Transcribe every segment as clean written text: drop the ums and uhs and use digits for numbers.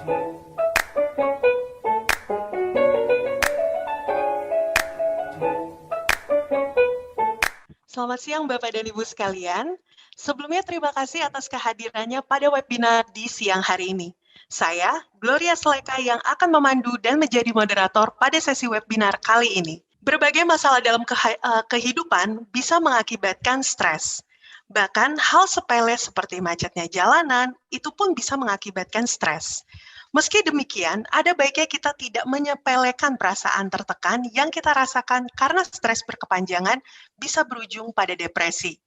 Selamat siang Bapak dan Ibu sekalian. Sebelumnya terima kasih atas kehadirannya pada webinar di siang hari ini. Saya, Gloria Seleka yang akan memandu dan menjadi moderator pada sesi webinar kali ini. Berbagai masalah dalam kehidupan bisa mengakibatkan stres. Bahkan hal sepele seperti macetnya jalanan itu pun bisa mengakibatkan stres. Meski demikian, ada baiknya kita tidak menyepelekan perasaan tertekan yang kita rasakan karena stres berkepanjangan bisa berujung pada depresi.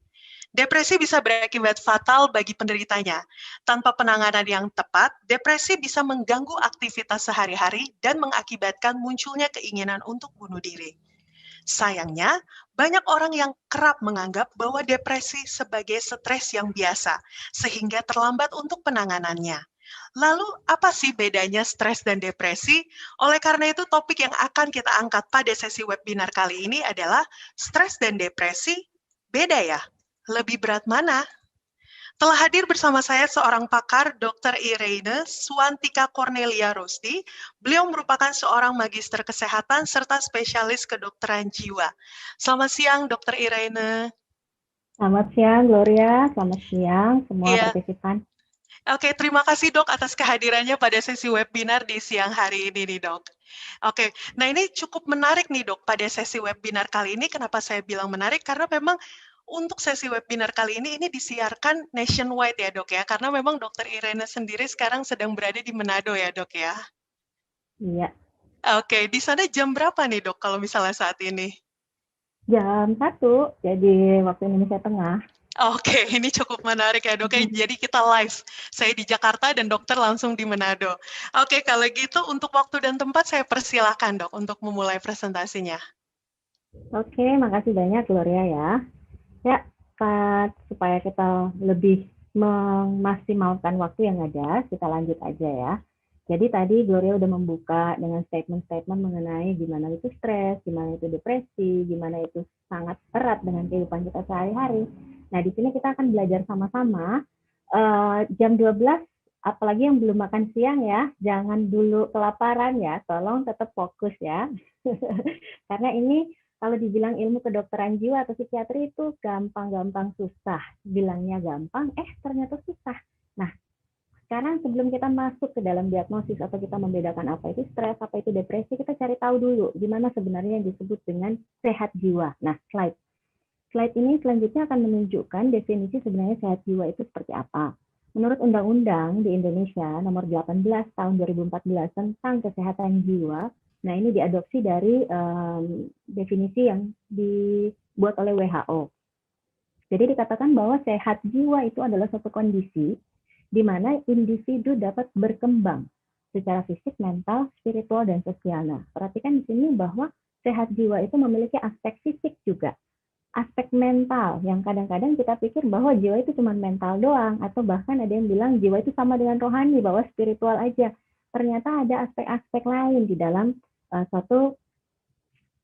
Depresi bisa berakibat fatal bagi penderitanya. Tanpa penanganan yang tepat, depresi bisa mengganggu aktivitas sehari-hari dan mengakibatkan munculnya keinginan untuk bunuh diri. Sayangnya, banyak orang yang kerap menganggap bahwa depresi sebagai stres yang biasa, sehingga terlambat untuk penanganannya. Lalu, apa sih bedanya stres dan depresi? Oleh karena itu, topik yang akan kita angkat pada sesi webinar kali ini adalah stres dan depresi beda ya? Lebih berat mana? Telah hadir bersama saya seorang pakar, Dr. Irene Suwantika Cornelia Rosti. Beliau merupakan seorang magister kesehatan serta spesialis kedokteran jiwa. Selamat siang, Dr. Irene. Selamat siang, Gloria. Selamat siang, semua Iya. partisipan. Oke, terima kasih dok atas kehadirannya pada sesi webinar di siang hari ini nih dok. Oke, nah ini cukup menarik nih dok pada sesi webinar kali ini. Kenapa saya bilang menarik? Karena memang untuk sesi webinar kali ini disiarkan nationwide ya dok ya. Karena memang dokter Irene sendiri sekarang sedang berada di Manado ya dok ya. Iya. Oke, di sana jam berapa nih dok kalau misalnya saat ini? Jam 1, jadi waktu Indonesia Tengah. Oke, ini cukup menarik ya dok. Jadi kita live. Saya di Jakarta dan dokter langsung di Manado. Oke, kalau gitu untuk waktu dan tempat saya persilahkan dok untuk memulai presentasinya. Oke, makasih banyak Gloria ya. Ya, supaya kita lebih memaksimalkan waktu yang ada, kita lanjut aja ya. Jadi tadi Gloria udah membuka dengan statement-statement mengenai gimana itu stres, gimana itu depresi, gimana itu sangat erat dengan kehidupan kita sehari-hari. Nah, di sini kita akan belajar sama-sama. Jam 12, apalagi yang belum makan siang ya, jangan dulu kelaparan ya, tolong tetap fokus ya. Karena ini kalau dibilang ilmu kedokteran jiwa atau psikiatri itu gampang-gampang susah. Bilangnya gampang, ternyata susah. Nah, sekarang sebelum kita masuk ke dalam diagnosis atau kita membedakan apa itu stres, apa itu depresi, kita cari tahu dulu gimana sebenarnya yang disebut dengan sehat jiwa. Nah, slide ini selanjutnya akan menunjukkan definisi sebenarnya sehat jiwa itu seperti apa. Menurut Undang-Undang di Indonesia nomor 18 tahun 2014 tentang kesehatan jiwa, nah ini diadopsi dari definisi yang dibuat oleh WHO. Jadi dikatakan bahwa sehat jiwa itu adalah suatu kondisi di mana individu dapat berkembang secara fisik, mental, spiritual, dan sosial. Nah, perhatikan di sini bahwa sehat jiwa itu memiliki aspek fisik juga. Aspek mental yang kadang-kadang kita pikir bahwa jiwa itu cuma mental doang, atau bahkan ada yang bilang jiwa itu sama dengan rohani, bahwa spiritual aja. Ternyata ada aspek-aspek lain di dalam suatu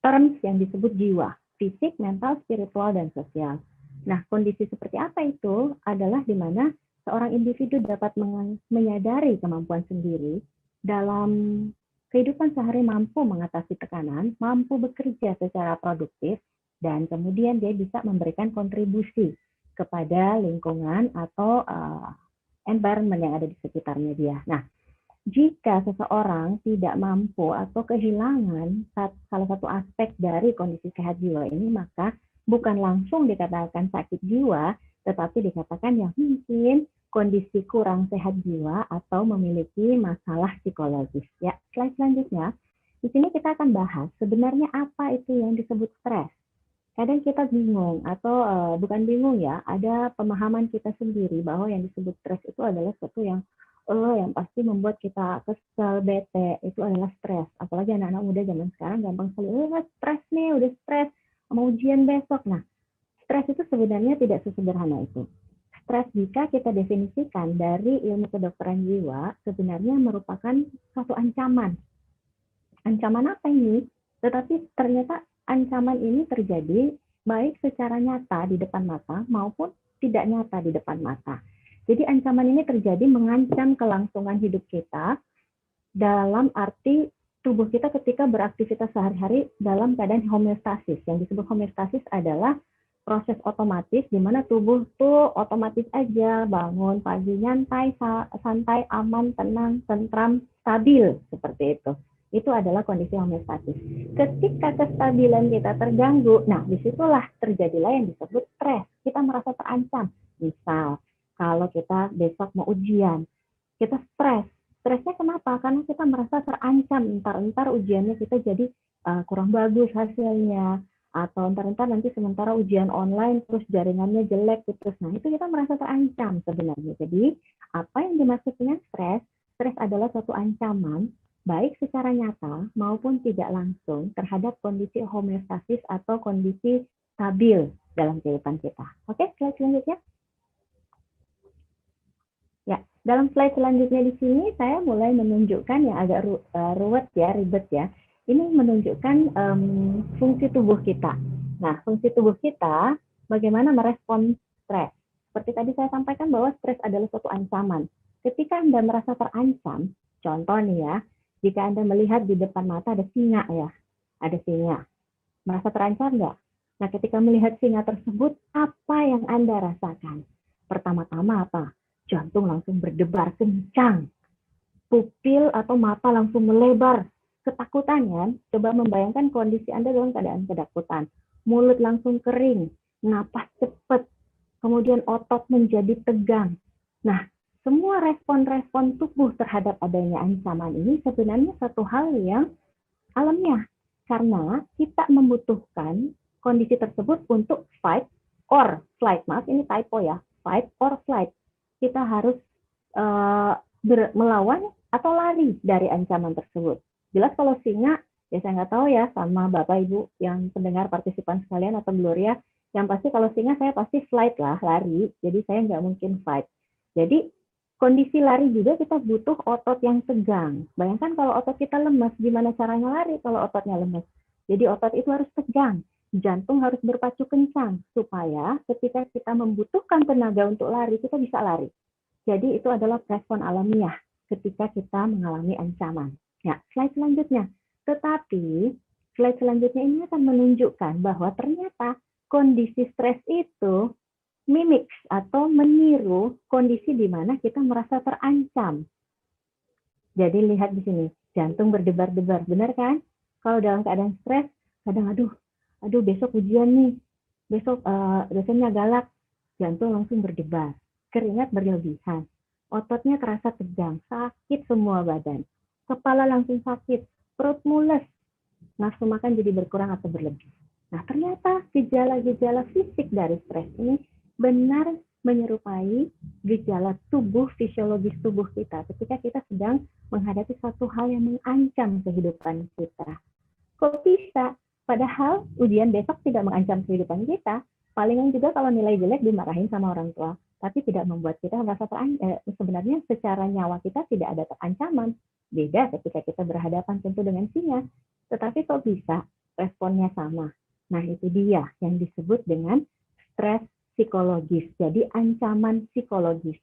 terms yang disebut jiwa, fisik, mental, spiritual, dan sosial. Nah, kondisi seperti apa itu adalah di mana seorang individu dapat menyadari kemampuan sendiri dalam kehidupan sehari, mampu mengatasi tekanan, mampu bekerja secara produktif, dan kemudian dia bisa memberikan kontribusi kepada lingkungan atau environment yang ada di sekitarnya dia. Nah, jika seseorang tidak mampu atau kehilangan salah satu aspek dari kondisi sehat jiwa ini, maka bukan langsung dikatakan sakit jiwa, tetapi dikatakan yang mungkin kondisi kurang sehat jiwa atau memiliki masalah psikologis. Ya, slide selanjutnya. Di sini kita akan bahas sebenarnya apa itu yang disebut stres. Kadang kita bingung atau bukan bingung ya, ada pemahaman kita sendiri bahwa yang disebut stres itu adalah sesuatu yang pasti membuat kita kesel, bete, itu adalah stres. Apalagi anak-anak muda zaman sekarang gampang sekali, stres nih, udah stres, mau ujian besok. Nah, stres itu sebenarnya tidak sesederhana itu. Stres jika kita definisikan dari ilmu kedokteran jiwa, sebenarnya merupakan suatu ancaman. Ancaman apa ini? Tetapi ternyata ancaman ini terjadi baik secara nyata di depan mata maupun tidak nyata di depan mata. Jadi ancaman ini terjadi mengancam kelangsungan hidup kita, dalam arti tubuh kita ketika beraktivitas sehari-hari dalam keadaan homeostasis. Yang disebut homeostasis adalah proses otomatis di mana tubuh tuh otomatis aja bangun pagi nyantai, santai, aman, tenang, tentram, stabil seperti itu. Itu adalah kondisi homeostasis. Ketika kestabilan kita terganggu, nah disitulah terjadilah yang disebut stres. Kita merasa terancam. Misal, kalau kita besok mau ujian, kita stres. Stresnya kenapa? Karena kita merasa terancam. Entar ujiannya kita jadi kurang bagus hasilnya. Atau entar nanti sementara ujian online terus jaringannya jelek. Terus, nah itu kita merasa terancam sebenarnya. Jadi, apa yang dimaksud dengan stres? Stres adalah suatu ancaman baik secara nyata maupun tidak langsung terhadap kondisi homeostasis atau kondisi stabil dalam kehidupan kita. Oke, slide selanjutnya. Ya, dalam slide selanjutnya di sini saya mulai menunjukkan yang agak ribet ya. Ini menunjukkan fungsi tubuh kita. Nah, fungsi tubuh kita bagaimana merespon stres. Seperti tadi saya sampaikan bahwa stres adalah suatu ancaman. Ketika Anda merasa terancam, contoh nih ya, jika Anda melihat di depan mata ada singa ya, ada singa. Merasa terancam nggak? Nah, ketika melihat singa tersebut, apa yang Anda rasakan? Pertama-tama apa? Jantung langsung berdebar kencang. Pupil atau mata langsung melebar. Ketakutan kan? Coba membayangkan kondisi Anda dalam keadaan ketakutan. Mulut langsung kering, napas cepat, kemudian otot menjadi tegang. Nah, semua respon-respon tubuh terhadap adanya ancaman ini sebenarnya satu hal yang alamiah. Karena kita membutuhkan kondisi tersebut untuk fight or flight. Maaf, ini typo ya. Fight or flight. Kita harus melawan atau lari dari ancaman tersebut. Jelas kalau singa, ya saya nggak tahu ya sama Bapak Ibu yang pendengar partisipan sekalian atau Gloria, yang pasti kalau singa saya pasti flight lah, lari. Jadi saya nggak mungkin fight. Jadi kondisi lari juga kita butuh otot yang tegang. Bayangkan kalau otot kita lemas, gimana caranya lari kalau ototnya lemas? Jadi otot itu harus tegang. Jantung harus berpacu kencang supaya ketika kita membutuhkan tenaga untuk lari, kita bisa lari. Jadi itu adalah respon alamiah ketika kita mengalami ancaman. Ya, slide selanjutnya. Tetapi slide selanjutnya ini akan menunjukkan bahwa ternyata kondisi stres itu mimics atau meniru kondisi di mana kita merasa terancam. Jadi lihat di sini, jantung berdebar-debar, benar kan? Kalau dalam keadaan stres, kadang aduh besok ujian nih, besok dosennya galak, jantung langsung berdebar, keringat berlebihan, ototnya terasa tegang, sakit semua badan, kepala langsung sakit, perut mules, nafsu makan jadi berkurang atau berlebih. Nah, ternyata gejala-gejala fisik dari stres ini benar menyerupai gejala tubuh, fisiologis tubuh kita ketika kita sedang menghadapi satu hal yang mengancam kehidupan kita. Kok bisa? Padahal ujian besok tidak mengancam kehidupan kita. Palingan juga kalau nilai jelek dimarahin sama orang tua, tapi tidak membuat kita merasa sebenarnya secara nyawa kita tidak ada ancaman. Beda ketika kita berhadapan tentu dengan singa. Tetapi kok bisa responnya sama? Nah, itu dia yang disebut dengan stres psikologis. Jadi ancaman psikologis.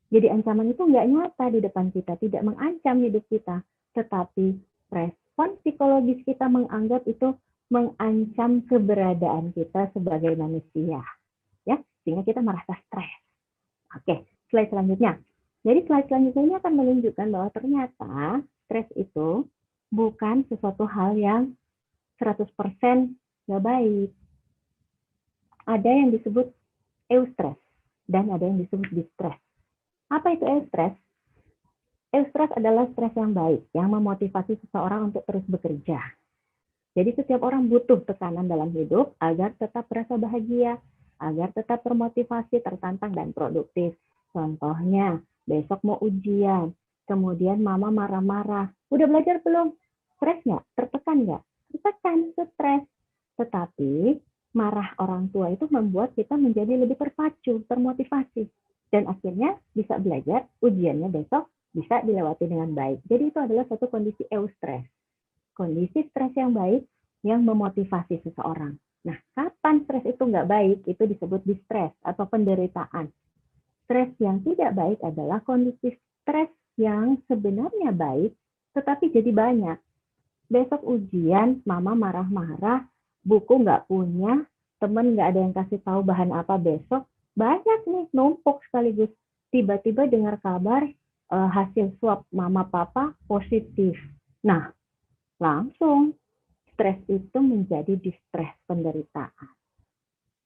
Jadi ancaman itu nggak nyata di depan kita, tidak mengancam hidup kita, tetapi respon psikologis kita menganggap itu mengancam keberadaan kita sebagai manusia, ya, sehingga kita merasa stres. Oke, slide selanjutnya. Jadi slide selanjutnya ini akan menunjukkan bahwa ternyata stres itu bukan sesuatu hal yang 100% nggak baik. Ada yang disebut eustress dan ada yang disebut distress. Apa itu eustress? Eustress adalah stres yang baik, yang memotivasi seseorang untuk terus bekerja. Jadi setiap orang butuh tekanan dalam hidup agar tetap merasa bahagia, agar tetap termotivasi, tertantang, dan produktif. Contohnya, besok mau ujian, kemudian mama marah-marah. Udah belajar belum? Stres nggak? Tertekan nggak? Tertekan, stres. Tetapi marah orang tua itu membuat kita menjadi lebih terpacu, termotivasi. Dan akhirnya bisa belajar, ujiannya besok bisa dilewati dengan baik. Jadi itu adalah suatu kondisi eustress. Kondisi stres yang baik yang memotivasi seseorang. Nah, kapan stres itu nggak baik? Itu disebut distress atau penderitaan. Stres yang tidak baik adalah kondisi stres yang sebenarnya baik, tetapi jadi banyak. Besok ujian, mama marah-marah, buku nggak punya, temen nggak ada yang kasih tahu bahan apa besok, banyak nih, numpuk sekaligus. Tiba-tiba dengar kabar hasil swab mama papa positif. Nah, langsung stres itu menjadi distres penderitaan.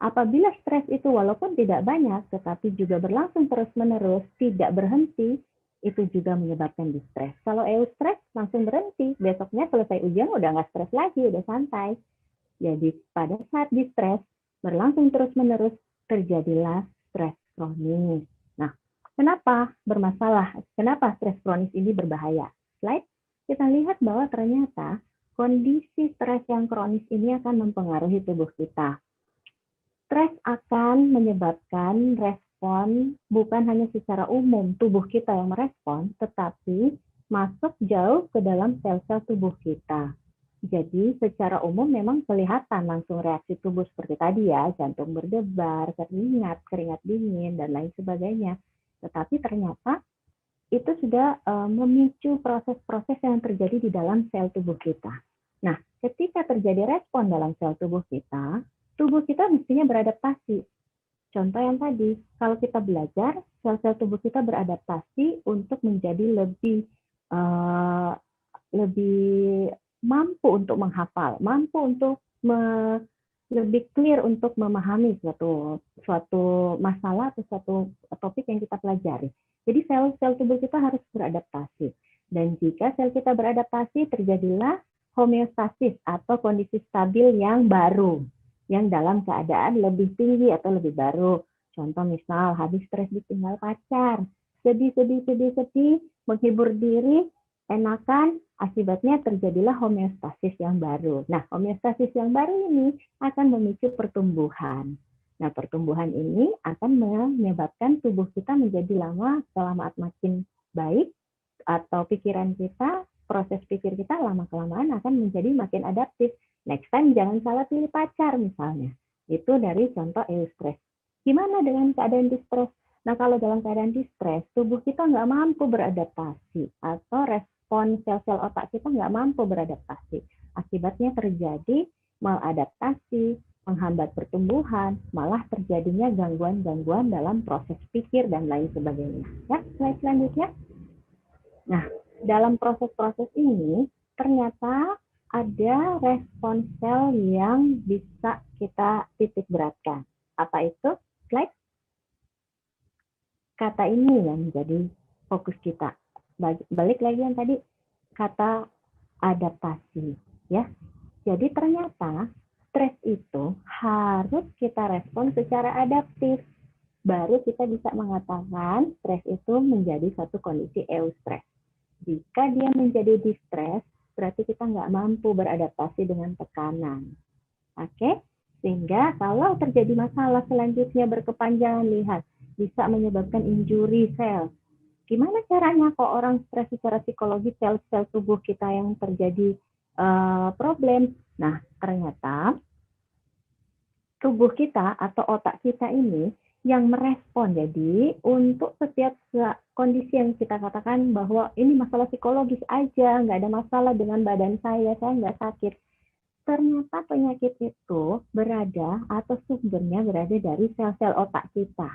Apabila stres itu walaupun tidak banyak, tetapi juga berlangsung terus-menerus, tidak berhenti, itu juga menyebabkan distres. Kalau eustress langsung berhenti, besoknya selesai ujian udah nggak stres lagi, udah santai. Jadi pada saat distres, berlangsung terus-menerus, terjadilah stres kronis. Nah, kenapa bermasalah? Kenapa stres kronis ini berbahaya? Slide, kita lihat bahwa ternyata kondisi stres yang kronis ini akan mempengaruhi tubuh kita. Stres akan menyebabkan respon bukan hanya secara umum tubuh kita yang merespon, tetapi masuk jauh ke dalam sel-sel tubuh kita. Jadi secara umum memang kelihatan langsung reaksi tubuh seperti tadi ya, jantung berdebar, keringat dingin, dan lain sebagainya. Tetapi ternyata itu sudah memicu proses-proses yang terjadi di dalam sel tubuh kita. Nah, ketika terjadi respon dalam sel tubuh kita mestinya beradaptasi. Contoh yang tadi, kalau kita belajar, sel-sel tubuh kita beradaptasi untuk menjadi lebih mampu untuk menghafal, mampu untuk lebih clear untuk memahami suatu masalah atau suatu topik yang kita pelajari. Jadi sel-sel tubuh kita harus beradaptasi. Dan jika sel kita beradaptasi, terjadilah homeostasis atau kondisi stabil yang baru, yang dalam keadaan lebih tinggi atau lebih baru. Contoh misal, habis stres ditinggal pacar, sedih, menghibur diri, enakan, akibatnya terjadilah homeostasis yang baru. Nah, homeostasis yang baru ini akan memicu pertumbuhan. Nah, pertumbuhan ini akan menyebabkan tubuh kita menjadi lama-kelamaan makin baik, atau pikiran kita, proses pikir kita lama-kelamaan akan menjadi makin adaptif. Next time jangan salah pilih pacar misalnya. Itu dari contoh eustress. Gimana dengan keadaan distres? Nah, kalau dalam keadaan distres, tubuh kita nggak mampu beradaptasi atau respon sel-sel otak kita nggak mampu beradaptasi. Akibatnya terjadi maladaptasi, menghambat pertumbuhan, malah terjadinya gangguan-gangguan dalam proses pikir dan lain sebagainya. Ya, slide selanjutnya. Nah, dalam proses-proses ini ternyata ada respon sel yang bisa kita titik beratkan. Apa itu? Slide. Kata ini yang menjadi fokus kita. Balik lagi yang tadi, kata adaptasi. Ya. Jadi ternyata stres itu harus kita respon secara adaptif. Baru kita bisa mengatakan stres itu menjadi satu kondisi eustress. Jika dia menjadi distres, berarti kita nggak mampu beradaptasi dengan tekanan. Oke? Sehingga kalau terjadi masalah selanjutnya berkepanjangan, lihat, bisa menyebabkan injury sel. Gimana caranya kok orang stres secara psikologi sel-sel tubuh kita yang terjadi problem? Nah, ternyata tubuh kita atau otak kita ini yang merespon. Jadi untuk setiap kondisi yang kita katakan bahwa ini masalah psikologis aja, nggak ada masalah dengan badan saya nggak sakit. Ternyata penyakit itu berada atau sumbernya berada dari sel-sel otak kita.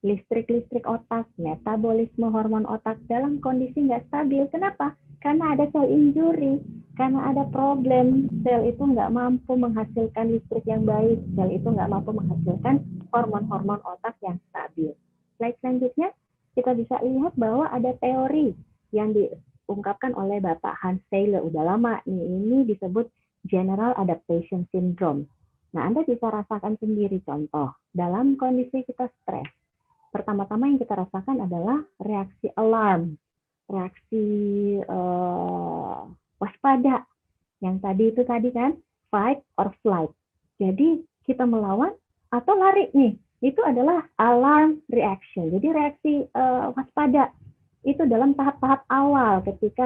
Listrik-listrik otak, metabolisme hormon otak dalam kondisi nggak stabil. Kenapa? Karena ada sel injury, karena ada problem. Sel itu nggak mampu menghasilkan listrik yang baik, sel itu nggak mampu menghasilkan hormon-hormon otak yang stabil. Slide selanjutnya, kita bisa lihat bahwa ada teori yang diungkapkan oleh Bapak Hans Taylor. Udah lama nih, ini disebut General Adaptation Syndrome. Nah, Anda bisa rasakan sendiri contoh. Dalam kondisi kita stres, pertama-tama yang kita rasakan adalah reaksi alarm, reaksi waspada. Yang tadi kan, fight or flight. Jadi kita melawan atau lari nih. Itu adalah alarm reaction. Jadi reaksi waspada itu dalam tahap-tahap awal ketika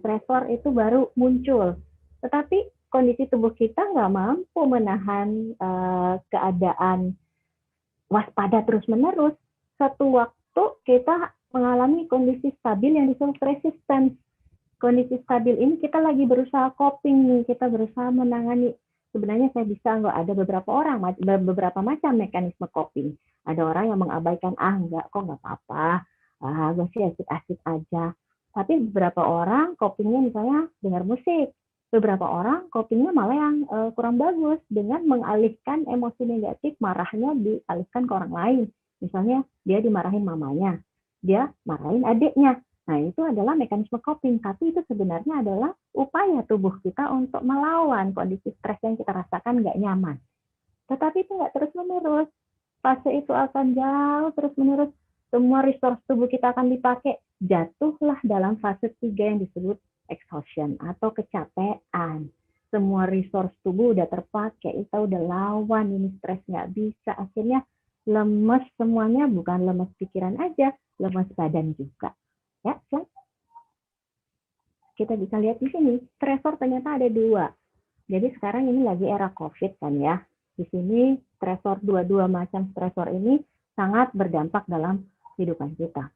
stresor itu baru muncul. Tetapi kondisi tubuh kita nggak mampu menahan keadaan waspada terus-menerus. Satu waktu kita mengalami kondisi stabil yang disebut resistance. kondisi stabil ini kita lagi berusaha coping nih, kita berusaha menangani. Sebenarnya saya bisa nggak, ada beberapa macam mekanisme coping. Ada orang yang mengabaikan, enggak kok, nggak apa-apa, gue sih asik-asik aja. Tapi beberapa orang copingnya misalnya dengar musik, beberapa orang copingnya malah yang kurang bagus, dengan mengalihkan emosi negatif, marahnya dialihkan ke orang lain. Misalnya dia dimarahin mamanya, dia marahin adiknya. Nah, itu adalah mekanisme coping, tapi itu sebenarnya adalah upaya tubuh kita untuk melawan kondisi stres yang kita rasakan nggak nyaman. Tetapi itu nggak terus-menerus. Fase itu akan jauh terus-menerus. Semua resource tubuh kita akan dipakai. Jatuhlah dalam fase 3 yang disebut exhaustion atau kecapean. Semua resource tubuh udah terpakai, kita udah lawan ini stres, nggak bisa. Akhirnya lemes semuanya, bukan lemes pikiran aja, lemes badan juga. Ya, kita bisa lihat di sini, stresor ternyata ada 2. Jadi sekarang ini lagi era COVID kan ya. Di sini stresor, dua macam stresor ini sangat berdampak dalam kehidupan kita.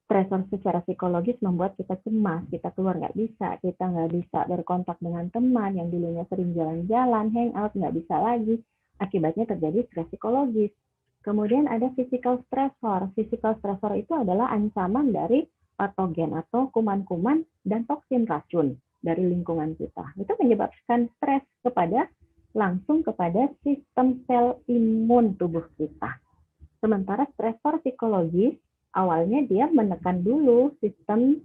Stresor secara psikologis membuat kita cemas, kita keluar nggak bisa, kita nggak bisa berkontak dengan teman yang dulunya sering jalan-jalan, hangout, nggak bisa lagi. Akibatnya terjadi stres psikologis. Kemudian ada physical stressor. Physical stressor itu adalah ancaman dari patogen atau kuman-kuman dan toksin racun dari lingkungan kita. Itu menyebabkan stres langsung kepada sistem sel imun tubuh kita. Sementara stresor psikologis awalnya dia menekan dulu sistem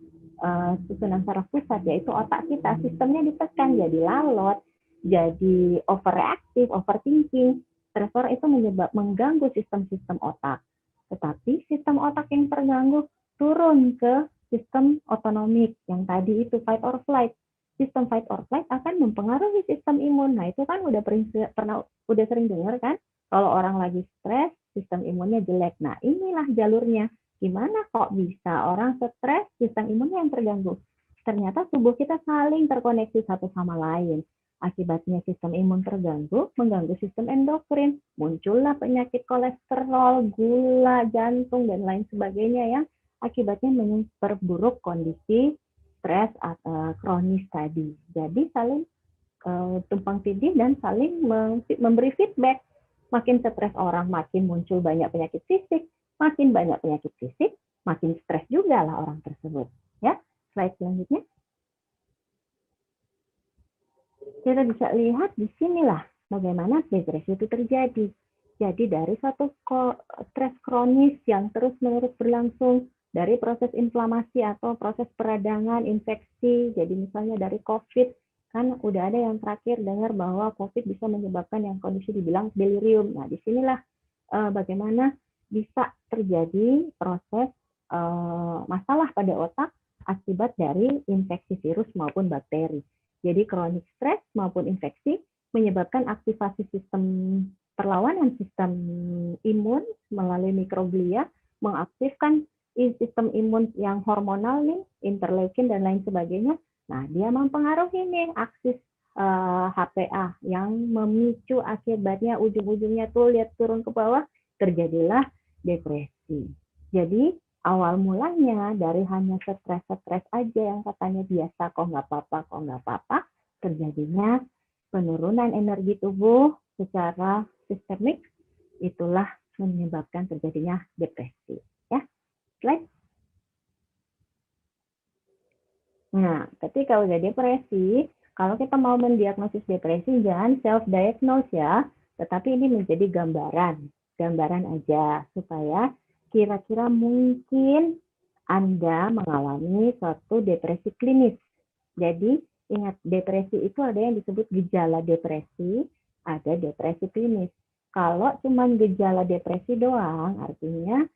susunan saraf pusat, yaitu otak kita. Sistemnya ditekan, jadi lalot, jadi overreaktif, overthinking. Stresor itu mengganggu sistem-sistem otak. Tetapi sistem otak yang terganggu turun ke sistem otonomik yang tadi itu fight or flight. Sistem fight or flight akan mempengaruhi sistem imun. Nah, itu kan udah sering dengar kan? Kalau orang lagi stres, sistem imunnya jelek. Nah, inilah jalurnya. Gimana kok bisa orang stres, sistem imunnya yang terganggu? Ternyata tubuh kita saling terkoneksi satu sama lain. Akibatnya sistem imun terganggu, mengganggu sistem endokrin. Muncullah penyakit kolesterol, gula, jantung, dan lain sebagainya yang akibatnya memperburuk kondisi stres atau kronis tadi. Jadi saling tumpang tindih dan saling memberi feedback. Makin stres orang, makin muncul banyak penyakit fisik. Makin banyak penyakit fisik, makin stres juga lah orang tersebut. Ya, slide selanjutnya. Kita bisa lihat di sinilah bagaimana depresi itu terjadi. Jadi dari satu stres kronis yang terus-menerus berlangsung, dari proses inflamasi atau proses peradangan, infeksi, jadi misalnya dari COVID, kan udah ada yang terakhir dengar bahwa COVID bisa menyebabkan yang kondisi dibilang delirium. Nah, disinilah bagaimana bisa terjadi proses masalah pada otak akibat dari infeksi virus maupun bakteri. Jadi kronik stres maupun infeksi menyebabkan aktivasi sistem perlawanan sistem imun melalui mikroglia, mengaktifkan sistem imun yang hormonal nih, interleukin dan lain sebagainya. Nah, dia mempengaruhi nih aksis HPA yang memicu akibatnya ujung-ujungnya tuh lihat turun ke bawah, terjadilah depresi. Jadi awal mulanya dari hanya stres aja yang katanya biasa, kok nggak apa-apa, terjadinya penurunan energi tubuh secara sistemik, itulah menyebabkan terjadinya depresi. Ya, slide. Nah, ketika udah depresi, kalau kita mau mendiagnosis depresi jangan self-diagnose ya, tetapi ini menjadi gambaran aja supaya kira-kira mungkin Anda mengalami suatu depresi klinis. Jadi ingat, depresi itu ada yang disebut gejala depresi, ada depresi klinis. Kalau cuma gejala depresi doang, artinya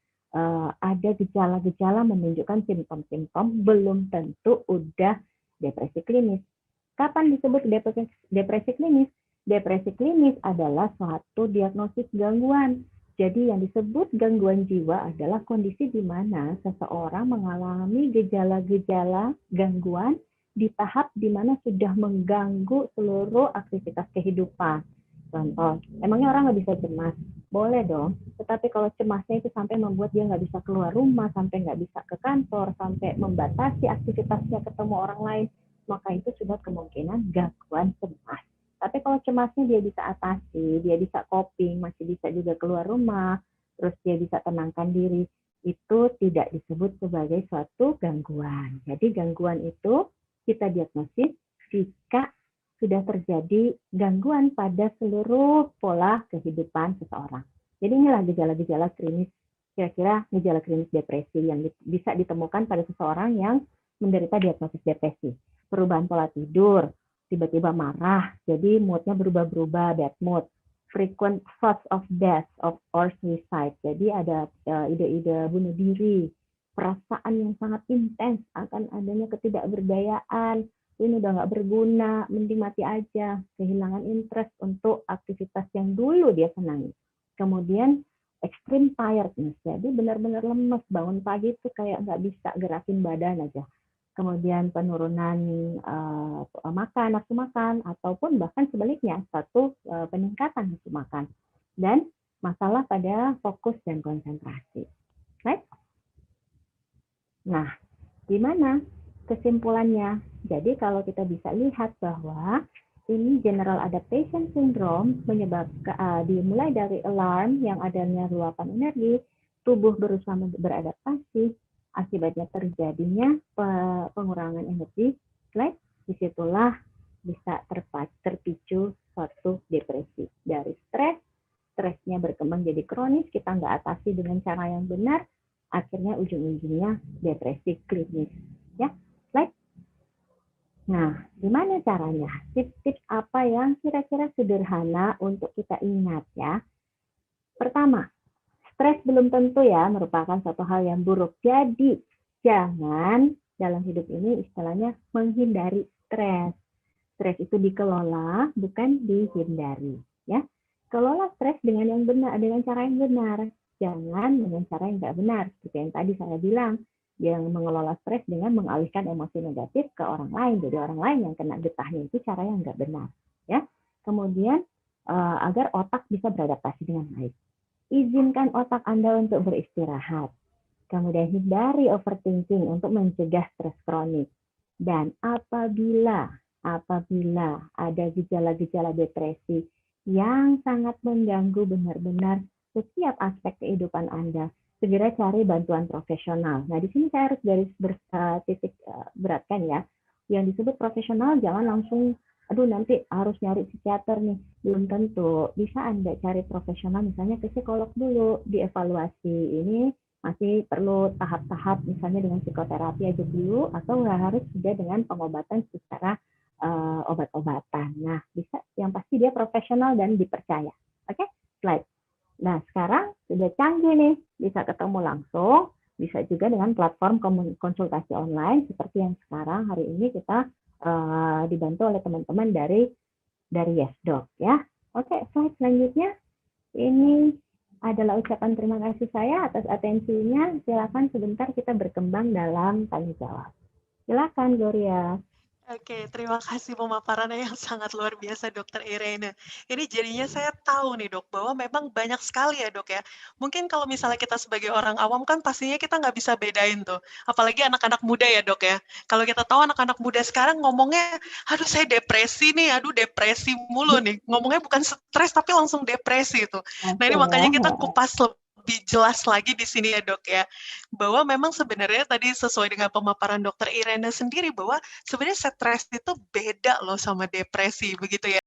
ada gejala-gejala menunjukkan simptom-simptom, belum tentu udah depresi klinis. Kapan disebut depresi klinis? Depresi klinis adalah suatu diagnosis gangguan. Jadi yang disebut gangguan jiwa adalah kondisi di mana seseorang mengalami gejala-gejala gangguan di tahap di mana sudah mengganggu seluruh aktivitas kehidupan. Contoh, emangnya orang nggak bisa cemas? Boleh dong, tetapi kalau cemasnya itu sampai membuat dia nggak bisa keluar rumah, sampai nggak bisa ke kantor, sampai membatasi aktivitasnya ketemu orang lain, maka itu sudah kemungkinan gangguan cemas. Tapi kalau cemasnya dia bisa atasi, dia bisa coping, masih bisa juga keluar rumah, terus dia bisa tenangkan diri, itu tidak disebut sebagai suatu gangguan. Jadi gangguan itu kita diagnosis jika sudah terjadi gangguan pada seluruh pola kehidupan seseorang. Jadi inilah gejala-gejala klinis, kira-kira gejala klinis depresi yang bisa ditemukan pada seseorang yang menderita diagnosis depresi. Perubahan pola tidur, tiba-tiba marah, jadi moodnya berubah-berubah, bad mood. Frequent thoughts of death or suicide, jadi ada ide-ide bunuh diri, perasaan yang sangat intens akan adanya ketidakberdayaan, ini udah nggak berguna, mending mati aja, kehilangan interest untuk aktivitas yang dulu dia senangi. Kemudian extreme tiredness, jadi benar-benar lemes, bangun pagi itu kayak nggak bisa gerakin badan aja. Kemudian penurunan nafsu makan, ataupun bahkan sebaliknya, satu peningkatan nafsu makan. Dan masalah pada fokus dan konsentrasi. Right? Nah, gimana kesimpulannya? Jadi kalau kita bisa lihat bahwa ini general adaptation syndrome menyebabkan dimulai dari alarm yang adanya luapan energi, tubuh berusaha beradaptasi, akibatnya terjadinya pengurangan energi, right? Disitulah bisa terpicu suatu depresi. Dari stresnya berkembang jadi kronis, kita nggak atasi dengan cara yang benar, akhirnya ujung-ujungnya depresi klinis. Ya, slide. Nah, gimana caranya? Tips-tips apa yang kira-kira sederhana untuk kita ingat ya? Pertama, stres belum tentu ya merupakan satu hal yang buruk. Jadi, jangan dalam hidup ini istilahnya menghindari stres. Stres itu dikelola, bukan dihindari. Ya, kelola stres dengan yang benar, dengan cara yang benar. Jangan dengan cara yang tidak benar. Seperti yang tadi saya bilang, yang mengelola stres dengan mengalihkan emosi negatif ke orang lain. Jadi orang lain yang kena getahnya itu cara yang nggak benar. Ya, kemudian agar otak bisa beradaptasi dengan baik. Izinkan otak Anda untuk beristirahat. Kemudian hindari overthinking untuk mencegah stres kronik. Dan apabila ada gejala-gejala depresi yang sangat mengganggu benar-benar setiap aspek kehidupan Anda, segera cari bantuan profesional. Nah, di sini saya harus garis titik beratkan ya. Yang disebut profesional jangan langsung aduh nanti harus nyari psikiater nih, belum tentu. Bisa Anda cari profesional, misalnya ke psikolog dulu, dievaluasi. Ini masih perlu tahap-tahap, misalnya dengan psikoterapi aja dulu, atau nggak harus juga dengan pengobatan secara obat-obatan. Nah, bisa, yang pasti dia profesional dan dipercaya. Oke, slide. Nah, sekarang sudah canggih nih, bisa ketemu langsung, bisa juga dengan platform konsultasi online, seperti yang sekarang hari ini kita dibantu oleh teman-teman dari YesDoc ya. Oke, slide selanjutnya. Ini adalah ucapan terima kasih saya atas atensinya. Silakan sebentar kita berkembang dalam tanya jawab. Silakan Gloria. Oke, terima kasih pemaparannya yang sangat luar biasa, Dokter Irene. Ini jadinya saya tahu nih, Dok, bahwa memang banyak sekali ya, Dok ya. Mungkin kalau misalnya kita sebagai orang awam kan pastinya kita nggak bisa bedain tuh. Apalagi anak-anak muda ya, Dok ya. Kalau kita tahu anak-anak muda sekarang ngomongnya, aduh saya depresi nih, aduh depresi mulu nih. Ngomongnya bukan stres tapi langsung depresi tuh. Nah ini makanya kita kupas lebih jelas lagi di sini ya, Dok ya. Bahwa memang sebenarnya tadi sesuai dengan pemaparan Dokter Irene sendiri bahwa sebenarnya stres itu beda loh sama depresi, begitu ya?